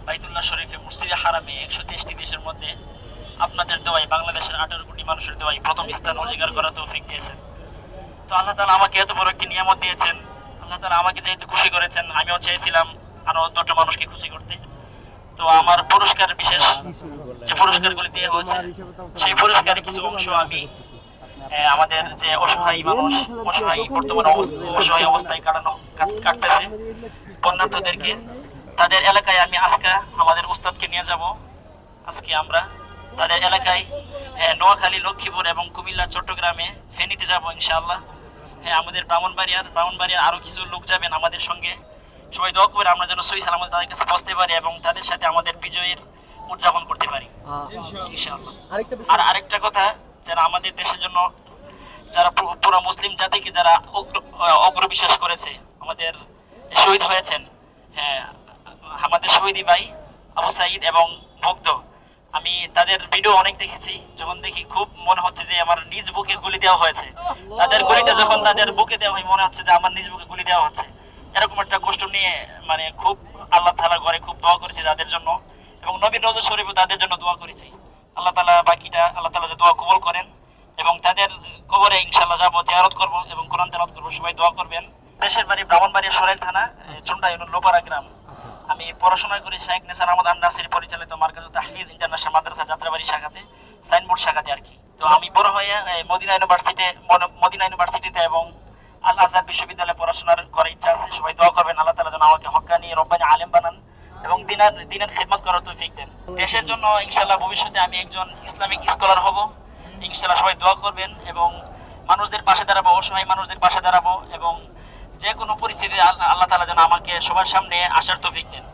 বাইতুল্লাহ শরীফে মসজিদে হারামে 123টি দেশের মধ্যে আপনাদের দোয়ায় বাংলাদেশের 18 কোটি মানুষের দোয়ায় প্রথম স্থান অধিকার করা তৌফিক দিয়েছেন। তো আল্লাহ তাআলা আমাকে এত বড় একটি নিয়ামত দিয়েছেন। আল্লাহ তাআলা আমাকে যেহেতু খুশি করেছেন, আমিও চেয়েছিলাম আরো 2টা মানুষকে খুশি করতে। তো আমার পুরস্কার বিশেষ যে পুরস্কারগুলি দেওয়া হয়েছে, সেই পুরস্কারের কিছু অংশ আমি আমাদের যে অসহায় মানুষ, বর্তমানে অসহায় অবস্থায় কাটতেছে বন্যার্থদেরকে, তাদের এলাকায় আমি আজকে আমাদের উস্তাদকে নিয়ে যাব। আজকে আমরা তাদের এলাকায় নোয়াখালী, লক্ষ্মীপুর এবং কুমিল্লা, চট্টগ্রামে, ফেনীতে যাব ইনশাআল্লাহ। আমাদের ব্রাহ্মণবাড়িয়ার আরো কিছু লোক যাবেন আমাদের সঙ্গে। সবাই দোয়া করে আমরা যেন সহি সালামত তাদের কাছে পৌঁছতে পারি এবং তাদের সাথে আমাদের বিজয়ের উদযাপন করতে পারি ইনশাআল্লাহ। আর আরেকটা কথা, যারা আমাদের দেশের জন্য, যারা পুরো মুসলিম জাতিকে যারা অগ্রবিশ্বাস করেছে, আমাদের শহীদ হয়েছেন, আমাদের শহীদি ভাই আবু সাইদ এবং মুগ্ধ, আমি তাদের ভিডিও অনেক দেখেছি। যখন দেখি খুব মনে হচ্ছে যে আমার নিজ বুকে গুলি দেওয়া হয়েছে। তাদের গুলিটা যখন তাদের বুকে দেওয়া হয়, মনে হচ্ছে যে আমার নিজ বুকে গুলি দেওয়া হচ্ছে। এরকম একটা কষ্ট নিয়ে খুব আল্লাহ তাআলার ঘরে খুব দোয়া করেছি তাদের জন্য, এবং নবীর রওজা শরীফে তাদের জন্য দোয়া করেছি। আল্লাহ তাআলা বাকিটা আল্লাহ তাআলা যে দোয়া কবুল করেন, এবং তাদের কবরে ইনশাআল্লাহ যাব, জিয়ারত করব এবং কোরআন তেলাওয়াত করব। সবাই দোয়া করবেন। দেশের বাড়ি ব্রাহ্মণবাড়িয়া সরাইল থানা, চুন্ডা ইউনিয়ন, লোপারা গ্রাম। আমি পড়াশোনা করি শেখ নেসার আহমদ আন-নাসির পরিচালিত মার্কাজুত তাহফিজ ইন্টারন্যাশনাল মাদ্রাসা, যাত্রাবাড়ি শাখাতে, সাইনবোর্ড শাখাতে আর কি। তো আমি বড় হয়ে মদিনা ইউনিভার্সিটিতে এবং আল আজহার বিশ্ববিদ্যালয়ে পড়াশোনার করার ইচ্ছা আছে। সবাই দোয়া করবেন আল্লাহ তাআলা যেন আমাকে হক্কানি রব্বানি আলেম বানান এবং দিনের খিদমত করার তৌফিক দেন। দেশের জন্য ইনশাআল্লাহ ভবিষ্যতে আমি একজন ইসলামিক স্কলার হব ইনশাআল্লাহ। সবাই দোয়া করবেন এবং মানুষদের পাশে দাঁড়াবো, অসহায় মানুষদের পাশে দাঁড়াবো, এবং যে কোনো পরিস্থিতিতে আল্লাহ তাআলা যেন আমাকে সবার সামনে আসার তৌফিক দেন।